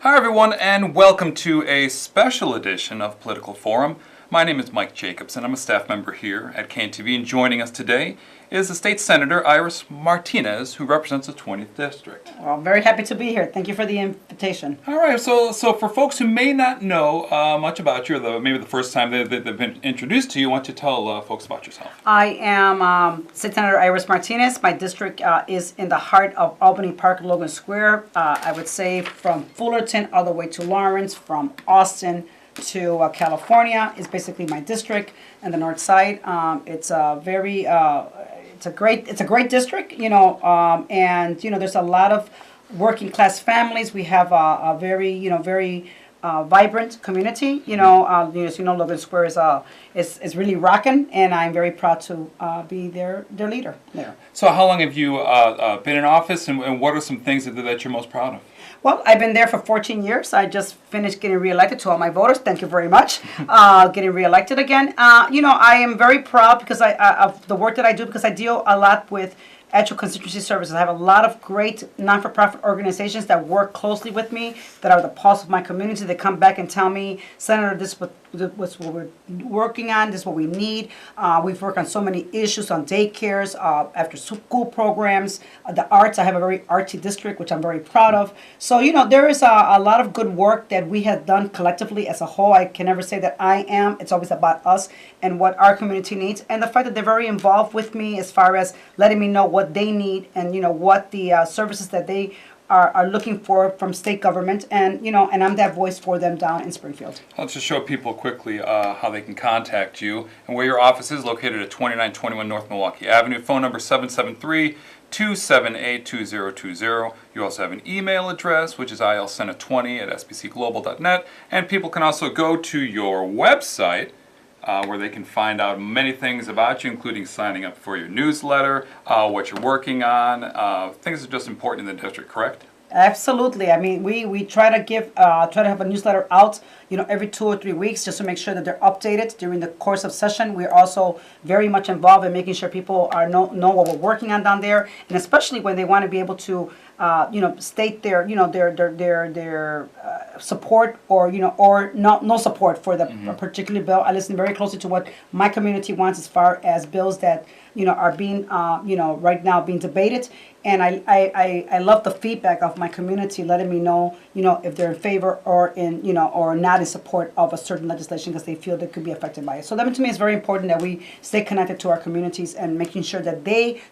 Hi everyone, and welcome to a special edition of Political Forum. My name is Mike Jacobson. I'm a staff member here at KNTV, and joining us today is the State Senator Iris Martinez, who represents the 20th District. Well, I'm very happy to be here. Thank you for the invitation. All right, so for folks who may not know much about you, or maybe the first time they've been introduced to you, why don't you tell folks about yourself? I am State Senator Iris Martinez. My district is in the heart of Albany Park, Logan Square. I would say from Fullerton all the way to Lawrence, from Austin to California is basically my district, and the north side. It's a very it's a great district, and there's a lot of working class families. We have a very vibrant community. As you know, Logan Square is really rocking, and I'm very proud to be their leader there. So how long have you been in office, and what are some things that you're most proud of? Well, I've been there for 14 years. I just finished getting reelected. To all my voters, thank you very much. Getting reelected again. I am very proud because of the work that I do, because I deal a lot with actual constituency services. I have a lot of great non-for-profit organizations that work closely with me, that are the pulse of my community. They come back and tell me, Senator, this is what we're working on, this is what we need. We've worked on so many issues, on daycares, after school programs, the arts. I have a very artsy district, which I'm very proud of. So, there is a lot of good work that we have done collectively as a whole. I can never say that I am. It's always about us and what our community needs. And the fact that they're very involved with me as far as letting me know what they need and, what the services that they are looking for from state government, and and I'm that voice for them down in Springfield. Let's just show people quickly how they can contact you and where your office is located at 2921 North Milwaukee Avenue. Phone number 773-278-2020. You also have an email address, which is ilsenate20@sbcglobal.net, and people can also go to your website, where they can find out many things about you, including signing up for your newsletter, what you're working on, things that are just important in the district, correct? Absolutely. I mean, we try to have a newsletter out, every 2 or 3 weeks, just to make sure that they're updated during the course of session. We're also very much involved in making sure people know what we're working on down there, and especially when they want to be able to, state their support or no support for the particular bill. I listen very closely to what my community wants as far as bills that are being right now being debated, and I love the feedback of my community letting me know if they're in favor or or not in support of a certain legislation because they feel they could be affected by it. So that to me is very important, that we stay connected to our communities and making sure that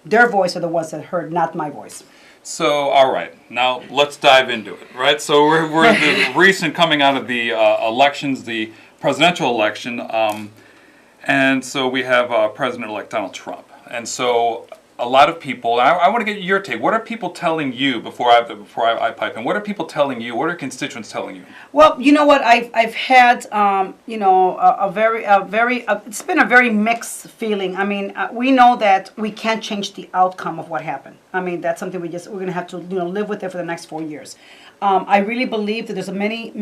their voice are the ones that heard, not my voice. So, all right, now let's dive into it, right? So we're the recent coming out of the elections, the presidential election, and so we have President-elect Donald Trump. And so a lot of people, I want to get your take. What are people telling you before I pipe in? What are people telling you? What are constituents telling you? Well, you know what? I've had it's been a very mixed feeling. I mean, we know that we can't change the outcome of what happened. I mean, that's something we're going to have to live with it for the next 4 years. I really believe that there's many,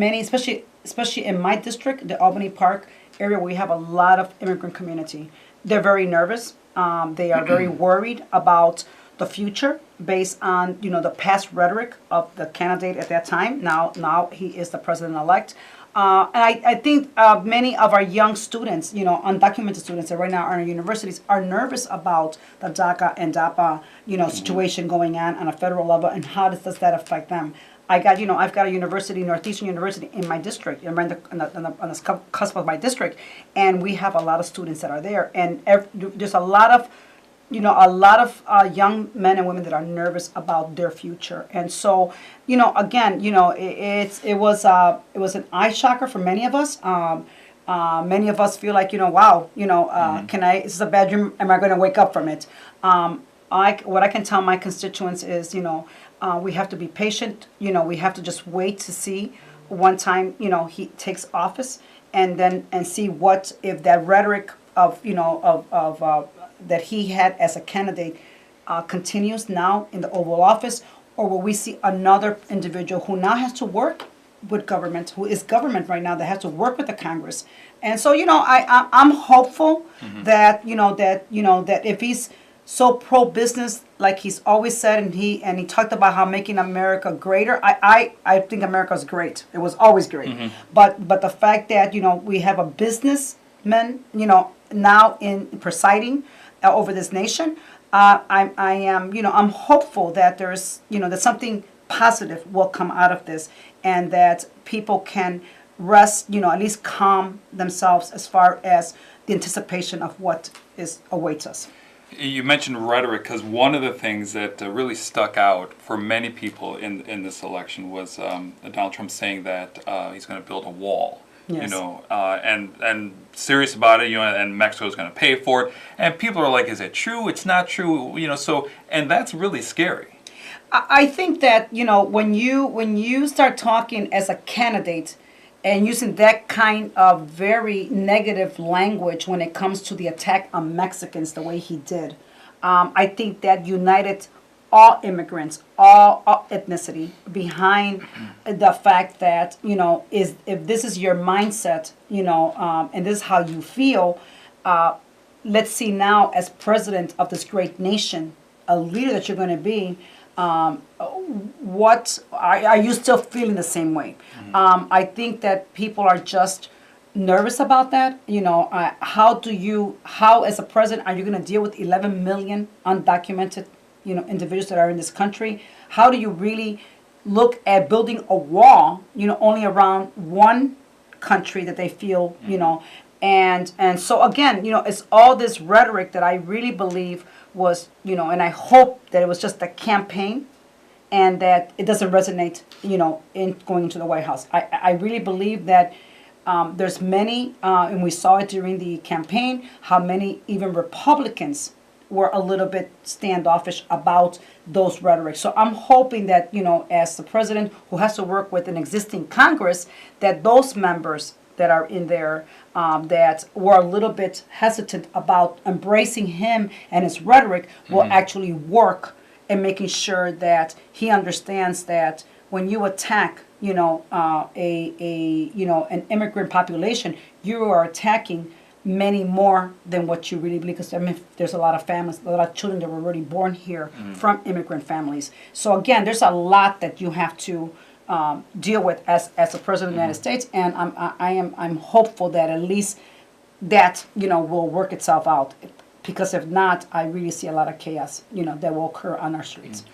especially in my district, the Albany Park area, where we have a lot of immigrant community. They're very nervous. They are very worried about the future based on the past rhetoric of the candidate at that time. Now he is the president-elect. And I think many of our young students, undocumented students that right now are in universities, are nervous about the DACA and DAPA, situation going on a federal level, and how does that affect them. I've got a university, Northeastern University, in my district, on the cusp of my district, and we have a lot of students that are there, and there's a lot of young men and women that are nervous about their future, and so again, it was an eye shocker for many of us. Many of us feel like wow, is this a bad dream? Am I going to wake up from it? What I can tell my constituents is we have to be patient. We have to just wait to see one time, he takes office, and see what if that rhetoric of that he had as a candidate continues now in the Oval Office, or will we see another individual who now has to work with government, who is government right now, that has to work with the Congress. And so I'm hopeful that that if he's so pro-business, like he's always said, and he talked about how making America greater. I think America's great. It was always great. But the fact that, we have a businessman, now in presiding over this nation, I am, I'm hopeful that there's, that something positive will come out of this, and that people can rest, at least calm themselves as far as the anticipation of what awaits us. You mentioned rhetoric, because one of the things that really stuck out for many people in this election was Donald Trump saying that he's going to build a wall. Yes. And serious about it, and Mexico's going to pay for it. And people are like, is it true? It's not true, and that's really scary. I think that, when you start talking as a candidate and using that kind of very negative language when it comes to the attack on Mexicans the way he did, I think that united all immigrants, all ethnicity behind the fact that, if this is your mindset, and this is how you feel, let's see now as president of this great nation, a leader that you're going to be, what are you still feeling the same way? I think that people are just nervous about that. How as a president are you going to deal with 11 million undocumented, individuals that are in this country? How do you really look at building a wall, only around one country that they feel, and so again, it's all this rhetoric that I really believe was, and I hope that it was just a campaign and that it doesn't resonate, in going into the White House. I really believe that there's many, and we saw it during the campaign, how many even Republicans were a little bit standoffish about those rhetoric. So I'm hoping that, as the president who has to work with an existing Congress, that those members that are in there that were a little bit hesitant about embracing him and his rhetoric will actually work in making sure that he understands that when you attack, an immigrant population, you are attacking many more than what you really believe. Because there's a lot of families, a lot of children that were already born here from immigrant families. So again, there's a lot that you have to deal with as a president of the United States, and I'm hopeful that at least that will work itself out, because if not, I really see a lot of chaos that will occur on our streets.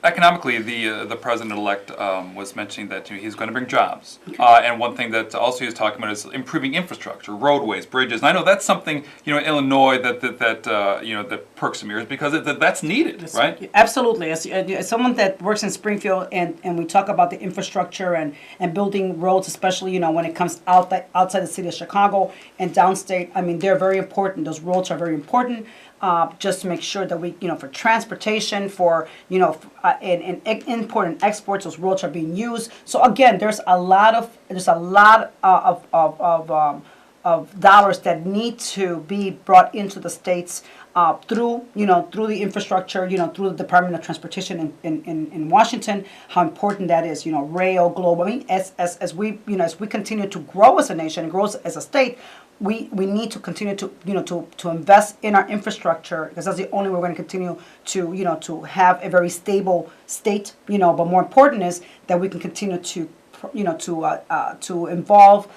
Economically, the president-elect was mentioning that he's going to bring jobs, and one thing that also he was talking about is improving infrastructure, roadways, bridges. And I know that's something Illinois that perks some ears, because that's needed, right? Absolutely. As someone that works in Springfield, and we talk about the infrastructure and building roads, especially when it comes outside the city of Chicago and downstate. I mean, they're very important. Those roads are very important. Just to make sure that we, for transportation, for, in import and exports, those roads are being used. So again, there's a lot of dollars that need to be brought into the states through the infrastructure, through the Department of Transportation in Washington. How important that is, rail, global. I mean, as we continue to grow as a nation and grow as a state, we need to continue to invest in our infrastructure, because that's the only way we're going to continue to have a very stable state. But more important is that we can continue to involve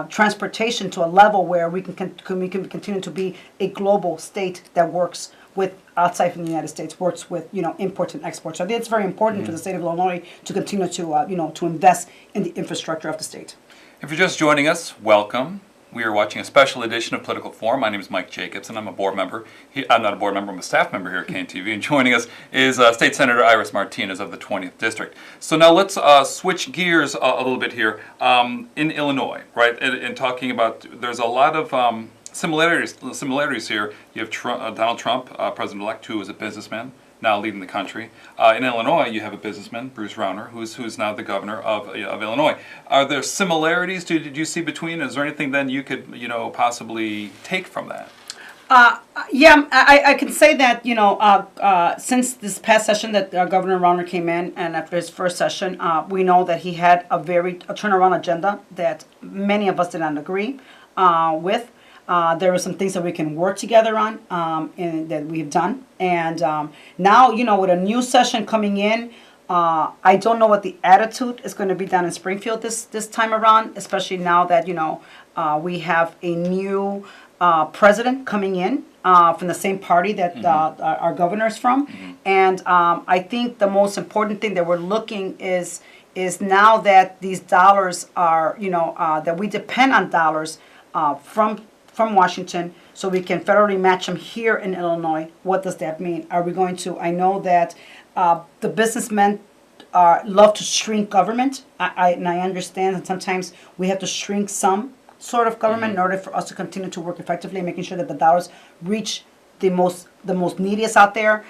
transportation to a level where we can continue to be a global state that works with outside from the United States, works with imports and exports. So I think it's very important for the state of Illinois to continue to invest in the infrastructure of the state. If you're just joining us, welcome. We are watching a special edition of Political Forum. My name is Mike Jacobs, and I'm a board member. I'm not a board member, I'm a staff member here at KNTV. And joining us is State Senator Iris Martinez of the 20th District. So now let's switch gears a little bit here. In Illinois, right, and talking about, there's a lot of similarities here. You have Donald Trump, President-elect, who is a businessman, now leading the country. In Illinois, you have a businessman, Bruce Rauner, who's now the governor of Illinois. Are there similarities did you see between? Is there anything then you could possibly take from that? Yeah, I can say that since this past session that Governor Rauner came in, and after his first session, we know that he had a turnaround agenda that many of us did not agree with. There are some things that we can work together on, and that we've done. And now, with a new session coming in, I don't know what the attitude is going to be down in Springfield this time around, especially now that we have a new president coming in from the same party that our governor is from. And I think the most important thing that we're looking is now that these dollars are, that we depend on dollars from Washington, so we can federally match them here in Illinois. What does that mean? Are we going to? I know that the businessmen love to shrink government, and I understand that sometimes we have to shrink some sort of government in order for us to continue to work effectively, making sure that the dollars reach the most neediest out there.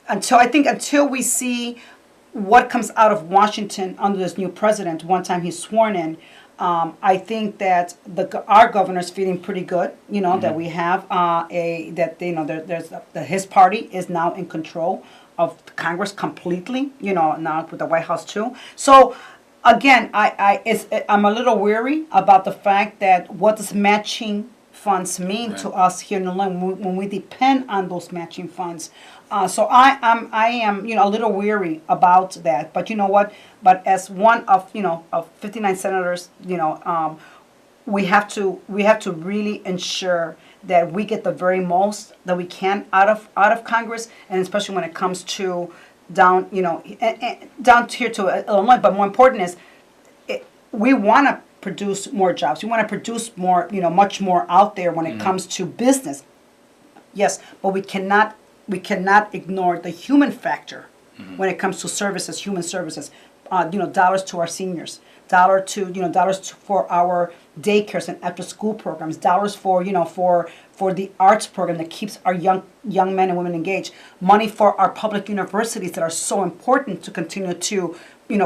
Until we see what comes out of Washington under this new president, one time he's sworn in, I think that our governor's feeling pretty good. That we have his party is now in control of Congress completely. Now with the White House too. So again, I'm a little weary about the fact that what does matching funds mean to us here in Illinois when we depend on those matching funds. So I am a little weary about that. But you know what? But as one of 59 senators, we have to really ensure that we get the very most that we can out of Congress, and especially when it comes to down here to Illinois. But more important is we want to produce more jobs. We want to produce more, much more out there when it comes to business. Yes, but we cannot ignore the human factor when it comes to services, human services. Dollars to our seniors, dollars for our daycares and after-school programs, dollars for the arts program that keeps our young men and women engaged, money for our public universities that are so important to continue to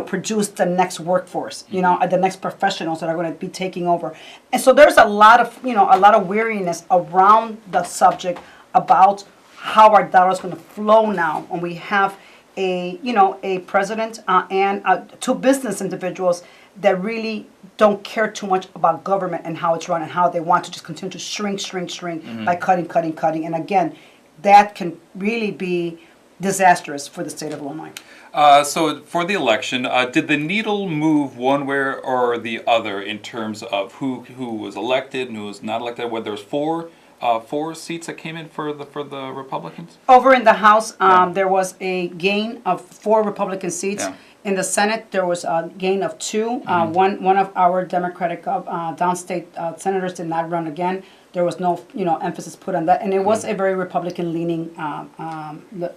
produce the next workforce, the next professionals that are going to be taking over. And so there's a lot of weariness around the subject about how our dollars going to flow now when we have a president and two business individuals that really don't care too much about government and how it's run and how they want to just continue to shrink by cutting. And again, that can really be disastrous for the state of Illinois. So for the election, did the needle move one way or the other in terms of who was elected and who was not elected? Whether there was four seats that came in for the Republicans? Over in the House, there was a gain of 4 Republican seats. Yeah. In the Senate, there was a gain of 2. One of our Democratic downstate senators did not run again. There was no emphasis put on that, and it was a very Republican-leaning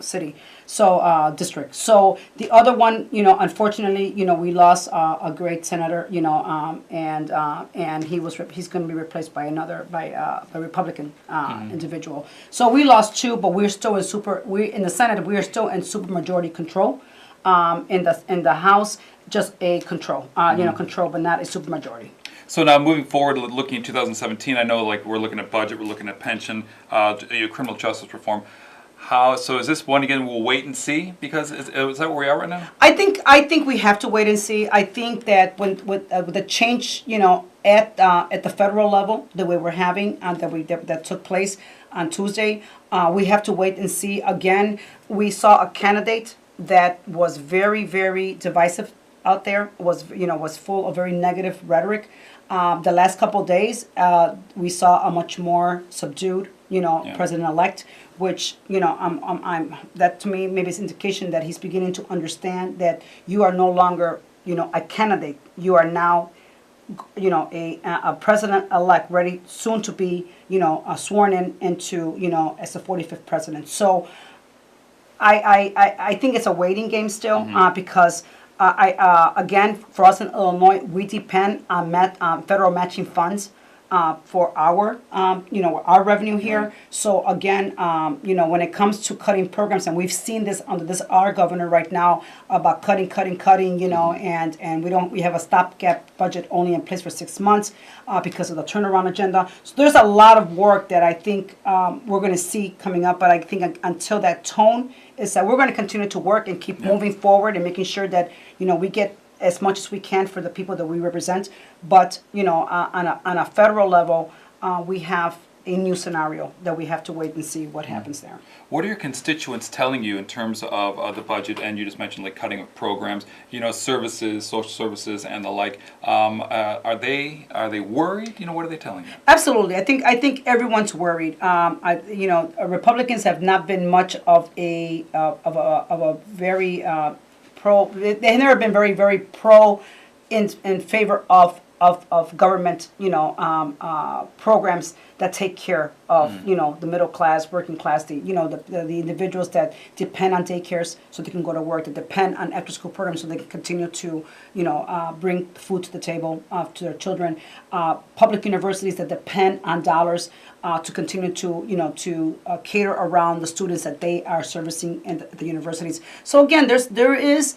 city, so district. So the other one, unfortunately, we lost a great senator, and he's going to be replaced by a Republican individual. So we lost 2, but we're still in the Senate. We are still in supermajority control. In the House, just a control, control, but not a supermajority. So now moving forward, looking at 2017, I know we're looking at budget, we're looking at pension, criminal justice reform. So is this one again? We'll wait and see, because is that where we are right now? I think we have to wait and see. I think that with the change, at the federal level that we were having that took place on Tuesday, we have to wait and see. Again, we saw a candidate that was very, very divisive out there. Was full of very negative rhetoric. The last couple of days, we saw a much more subdued, president-elect, which, that to me maybe is an indication that he's beginning to understand that you are no longer, a candidate. You are now, a president-elect ready soon to be, sworn into, as the 45th president. So I think it's a waiting game still, because again, for us in Illinois, we depend on federal matching funds for our revenue here. Right. So again, when it comes to cutting programs, and we've seen this under our governor right now about cutting, and we have a stopgap budget only in place for 6 months because of the turnaround agenda. So there's a lot of work that I think we're going to see coming up, but I think until that tone is that we're going to continue to work and keep moving forward and making sure that we get as much as we can for the people that we represent. But, on a federal level, we have a new scenario that we have to wait and see what happens there. What are your constituents telling you in terms of the budget? And you just mentioned like cutting of programs, services, social services, and the like. Are they worried? What are they telling you? Absolutely, I think everyone's worried. Republicans have not been much of a very pro. They've never been very, very pro in favor of government, programs that take care of, the middle class, working class, the individuals that depend on daycares so they can go to work, that depend on after school programs so they can continue to, bring food to the table to their children, public universities that depend on dollars to continue to cater around the students that they are servicing in the universities. So again, there is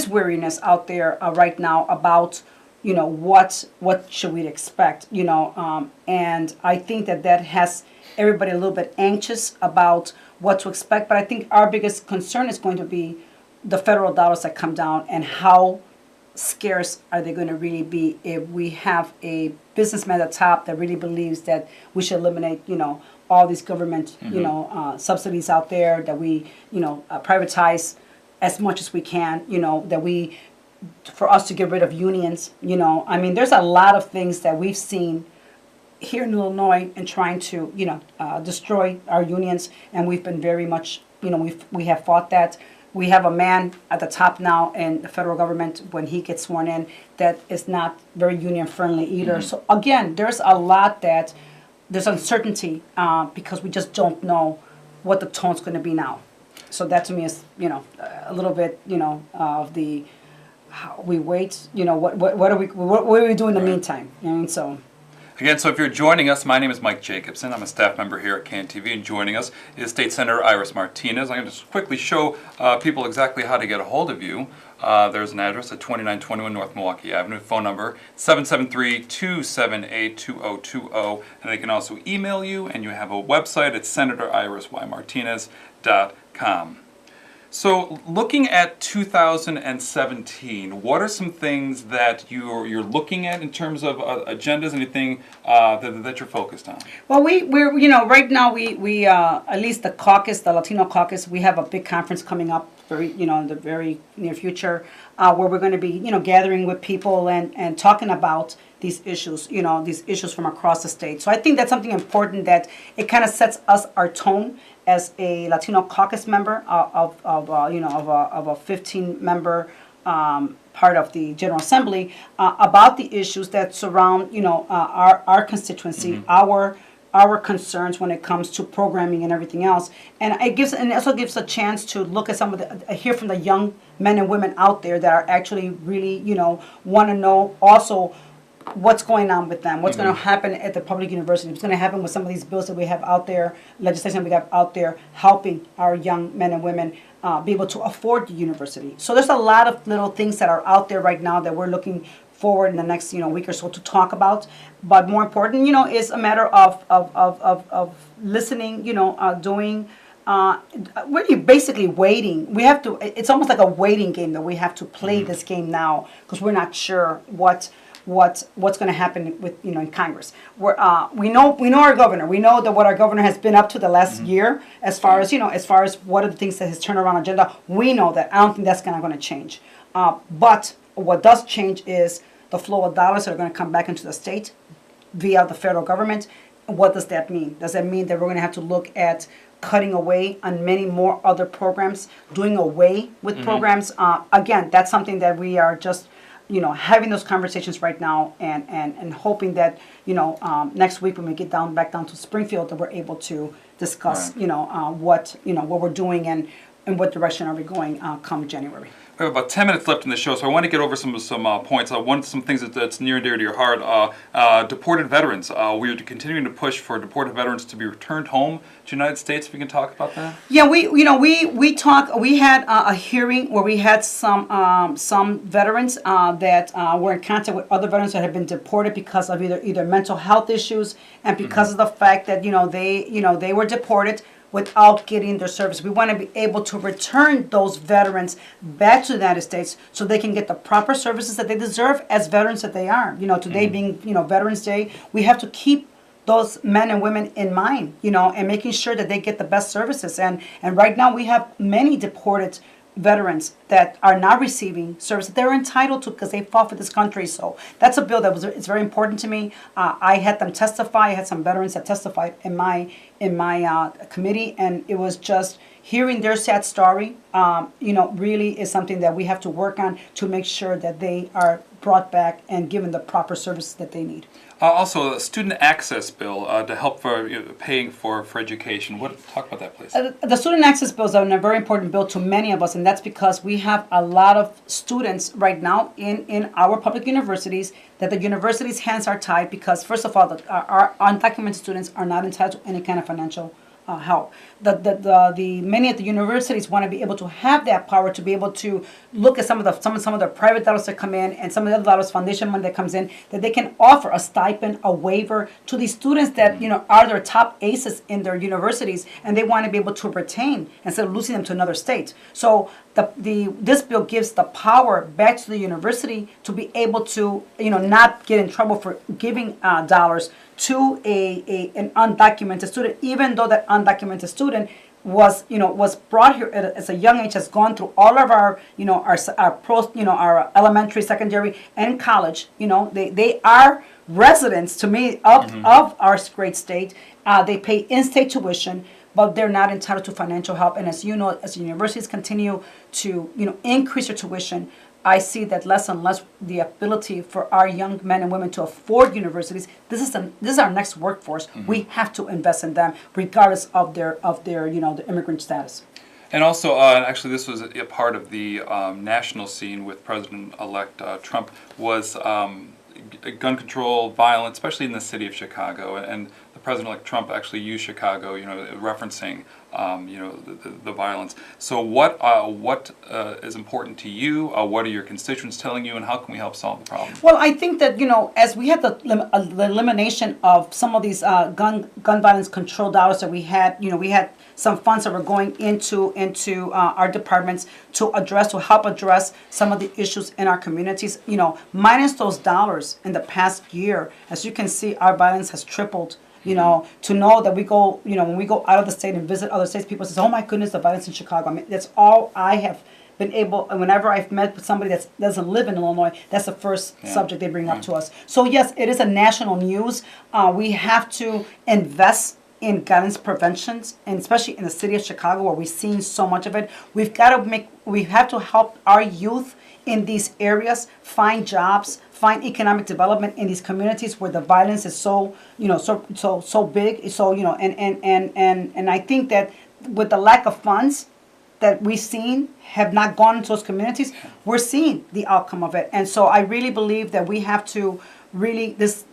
weariness out there right now about what should we expect, and I think that has everybody a little bit anxious about what to expect. But I think our biggest concern is going to be the federal dollars that come down and how scarce are they going to really be if we have a businessman at the top that really believes that we should eliminate, all these government, subsidies out there, that we, privatize as much as we can, that for us to get rid of unions, there's a lot of things that we've seen here in Illinois in trying to, destroy our unions, and we've been very much, we have fought that. We have a man at the top now in the federal government when he gets sworn in that is not very union friendly either. So again, there's a lot there's uncertainty because we just don't know what the tone's going to be now. So that to me is, a little bit, of the. We wait, what are we doing in the meantime? So. Again, so if you're joining us, my name is Mike Jacobson. I'm a staff member here at KNTV, and joining us is State Senator Iris Martinez. I'm going to just quickly show people exactly how to get a hold of you. There's an address at 2921 North Milwaukee Avenue, phone number 773-278-2020, and they can also email you, and you have a website at senatorismartinez.com. So looking at 2017, what are some things that you're looking at in terms of agendas, anything that you're focused on? Well, we're right now we at least the Caucus, the Latino Caucus, we have a big conference coming up in the very near future where we're going to be gathering with people and talking about these issues, these issues from across the state. So I think that's something important that it kind of sets our tone as a Latino Caucus member of a 15-member part of the General Assembly about the issues that surround our constituency, our concerns when it comes to programming and everything else. And it also gives a chance to look at some of hear from the young men and women out there that are actually really want to know also what's going on with them, what's going to happen at the public university, what's going to happen with some of these bills that we have out there, legislation we have out there, helping our young men and women be able to afford the university. So there's a lot of little things that are out there right now that we're looking forward in the next week or so to talk about. But more important, is a matter of listening, doing. We're basically waiting. We have to. It's almost like a waiting game that we have to play this game now because we're not sure what's going to happen with in Congress. We know our governor. We know that what our governor has been up to the last year, as far as what are the things that his turnaround agenda. We know that. I don't think that's going to change. But what does change is the flow of dollars that are going to come back into the state via the federal government. What does that mean? Does that mean that we're going to have to look at cutting away on many more other programs, doing away with programs? Again, that's something that we are just having those conversations right now and hoping that, next week when we get back down to Springfield that we're able to discuss, what we're doing and what direction are we going come January. We have about 10 minutes left in the show, so I want to get over some points. Some things that's near and dear to your heart. Deported veterans. We're continuing to push for deported veterans to be returned home to the United States. If you can talk about that. Yeah, we talked. We had a hearing where we had some veterans that were in contact with other veterans that had been deported because of either mental health issues and because of the fact that they were deported without getting their service. We want to be able to return those veterans back to the United States so they can get the proper services that they deserve as veterans that they are. Today being, Veterans Day, we have to keep those men and women in mind, and making sure that they get the best services. And right now we have many deported veterans that are not receiving service that they're entitled to because they fought for this country. So that's a bill that it's very important to me. I had them testify. I had some veterans that testified in my committee, and it was just hearing their sad story. Really is something that we have to work on to make sure that they are brought back and given the proper services that they need. Also, a student access bill to help for paying for education. Talk about that, please. The student access bills are a very important bill to many of us, and that's because we have a lot of students right now in our public universities that the universities' hands are tied because, first of all, our undocumented students are not entitled to any kind of financial help. Many of the universities want to be able to have that power to be able to look at some of the private dollars that come in and some of the other dollars, foundation money that comes in, that they can offer a stipend, a waiver to these students that are their top aces in their universities, and they want to be able to retain instead of losing them to another state. So this bill gives the power back to the university to be able to not get in trouble for giving dollars to an undocumented student, even though that undocumented student was brought here at a young age, has gone through all of our our elementary, secondary, and college. They are residents to me of our great state. They pay in-state tuition, but they're not entitled to financial help. And as you know, as universities continue to increase their tuition, I see that less and less the ability for our young men and women to afford universities. This is our next workforce. We have to invest in them, regardless of their their immigrant status. And also, actually, this was a part of the national scene with President-elect Trump was gun control, violence, especially in the city of Chicago. And the President-elect Trump actually used Chicago, referencing the violence. So what is important to you? What are your constituents telling you, and how can we help solve the problem? Well, I think that as we had the elimination of some of these gun violence control dollars that we had, we had some funds that were going into our departments to help address some of the issues in our communities. Minus those dollars in the past year, as you can see, our violence has tripled. To know that we go, when we go out of the state and visit other states, people say, "Oh my goodness, the violence in Chicago." I mean, that's all I have been able. And whenever I've met with somebody that doesn't live in Illinois, that's the first subject they bring up to us. So yes, it is a national news. We have to invest in guidance preventions, and especially in the city of Chicago, where we've seen so much of it. We have to help our youth in these areas find jobs, find economic development in these communities where the violence is so big. So and I think that with the lack of funds that we've seen have not gone into those communities, we're seeing the outcome of it. And so I really believe that we have to really this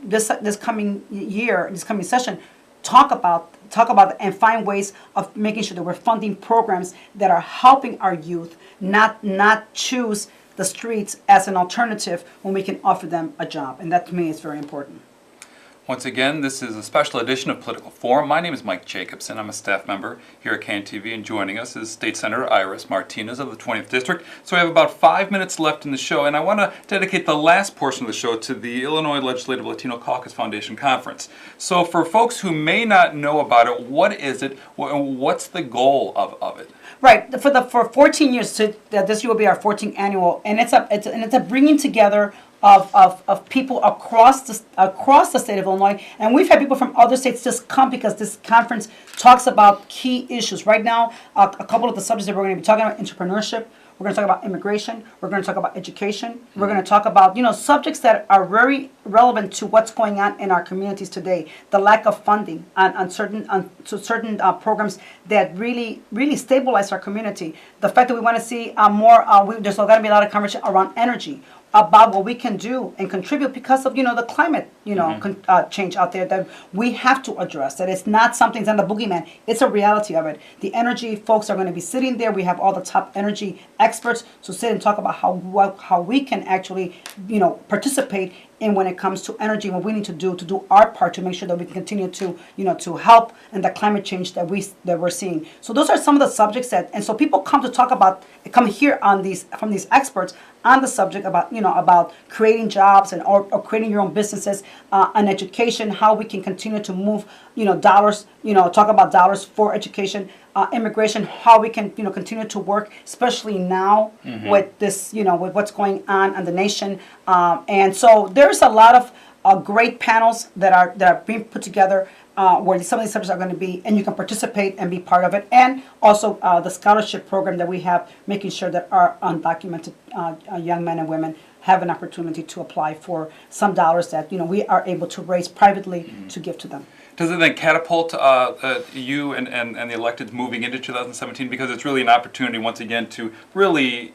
coming year, this coming session, talk about and find ways of making sure that we're funding programs that are helping our youth not choose the streets as an alternative when we can offer them a job. And that to me is very important. Once again, this is a special edition of Political Forum. My name is Mike Jacobson. I'm a staff member here at KNTV, and joining us is State Senator Iris Martinez of the 20th District. So we have about 5 minutes left in the show, and I want to dedicate the last portion of the show to the Illinois Legislative Latino Caucus Foundation Conference. So for folks who may not know about it, what is it? What's the goal of it? Right. For 14 years, this year will be our 14th annual, and it's a bringing together of people across the state of Illinois, and we've had people from other states just come because this conference talks about key issues. Right now, a couple of the subjects that we're going to be talking about: entrepreneurship. We're going to talk about immigration. We're going to talk about education. We're going to talk about subjects that are very relevant to what's going on in our communities today. The lack of funding on certain programs that really stabilize our community. The fact that we want to see more. There's going to be a lot of conversation around energy, about what we can do and contribute because of the climate change out there that we have to address. That it's not something that's on the boogeyman. It's a reality of it. The energy folks are going to be sitting there. We have all the top energy experts to sit and talk about how we can actually participate and when it comes to energy, what we need to do our part to make sure that we can continue to, to help in the climate change that we're seeing. So those are some of the subjects and so people come here from these experts on the subject about creating jobs or creating your own businesses, on education, how we can continue to move, dollars, talk about dollars for education, immigration, how we can, continue to work, especially now with this, with what's going on in the nation. And so there's a lot of great panels that are being put together, where some of these subjects are going to be, and you can participate and be part of it. And also the scholarship program that we have, making sure that our undocumented young men and women have an opportunity to apply for some dollars that we are able to raise privately to give to them. Does it then catapult you and the elected moving into 2017? Because it's really an opportunity, once again, to really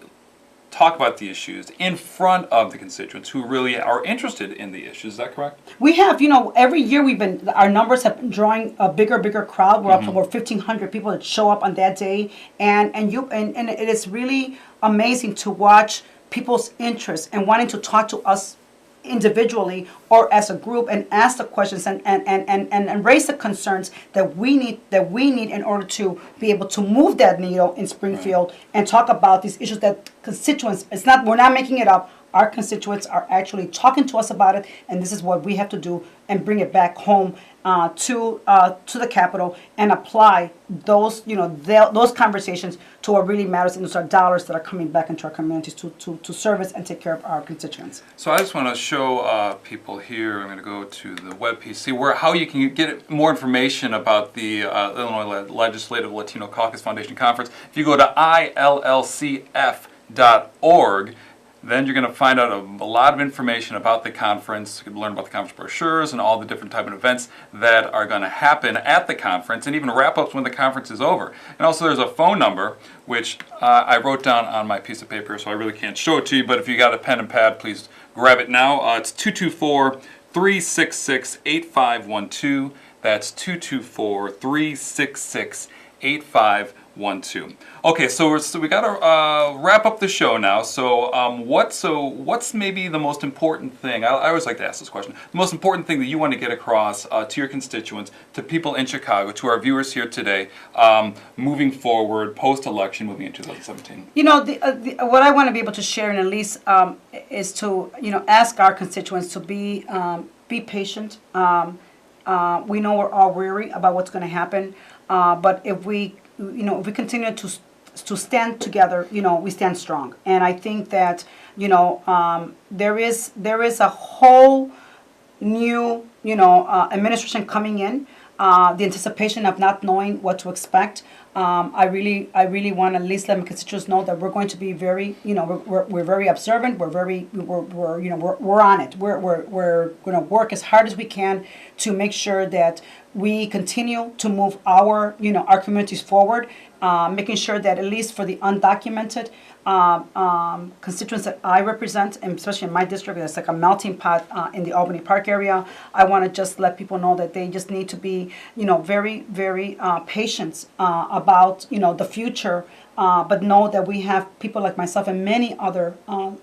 talk about the issues in front of the constituents who really are interested in the issues. Is that correct? We have, every year our numbers have been drawing a bigger crowd. We're up to over 1,500 people that show up on that day, and it is really amazing to watch people's interest and wanting to talk to us individually or as a group and ask the questions and raise the concerns that we need in order to be able to move that needle in Springfield and talk about these issues that constituents, we're not making it up. Our constituents are actually talking to us about it, and this is what we have to do and bring it back home to the Capitol and apply those those conversations to what really matters, and those are dollars that are coming back into our communities to service and take care of our constituents. So I just want to show people here. I'm going to go to the web PC how you can get more information about the Illinois Legislative Latino Caucus Foundation Conference. If you go to illcf.org. Then you're going to find out a lot of information about the conference. You can learn about the conference brochures and all the different type of events that are going to happen at the conference, and even wrap-ups when the conference is over. And also there's a phone number, which I wrote down on my piece of paper, so I really can't show it to you, but if you got a pen and pad, please grab it now. It's 224-366-8512. That's 224-366-8512. Okay, so we got to wrap up the show now. So, what's maybe the most important thing? I always like to ask this question. The most important thing that you want to get across to your constituents, to people in Chicago, to our viewers here today, moving forward, post-election, moving into 2017. What I want to be able to share, and at least, is to ask our constituents to be patient. We know we're all weary about what's going to happen, but if we continue to stand together, we stand strong. And I think that, there is a whole new, administration coming in. The anticipation of not knowing what to expect. I really want to at least let my constituents know that we're going to be very, we're very observant. We're on it. We're going to work as hard as we can to make sure that we continue to move our communities forward, making sure that at least for the undocumented constituents that I represent, and especially in my district, it's like a melting pot in the Albany Park area. I want to just let people know that they just need to be, very, very patient about, the future. But know that we have people like myself and many other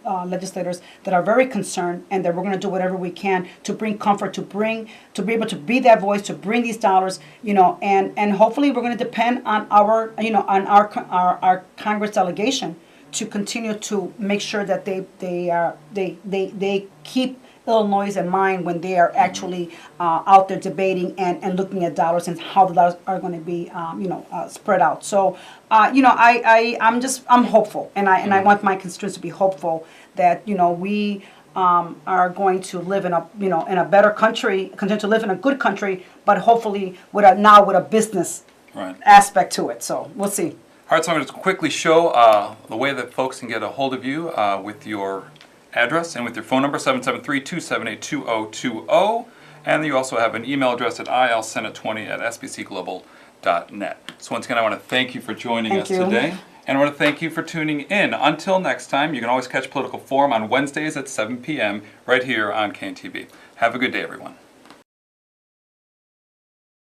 legislators that are very concerned, and that we're going to do whatever we can to bring comfort, to be able to be that voice, to bring these dollars, and hopefully we're going to depend on our Congress delegation to continue to make sure that they keep Illinois in mind when they are actually out there debating and looking at dollars and how the dollars are going to be spread out. So I'm hopeful, and I want my constituents to be hopeful that we are going to live in a better country, continue to live in a good country, but hopefully with a business aspect to it. So we'll see. All right, so I'm going to quickly show the way that folks can get a hold of you with your address and with your phone number, 773-278-2020. And you also have an email address at ilsenate20@sbcglobal.net. So once again, I want to thank you for joining us today. And I want to thank you for tuning in. Until next time, you can always catch Political Forum on Wednesdays at 7 p.m. right here on KNTV. Have a good day, everyone.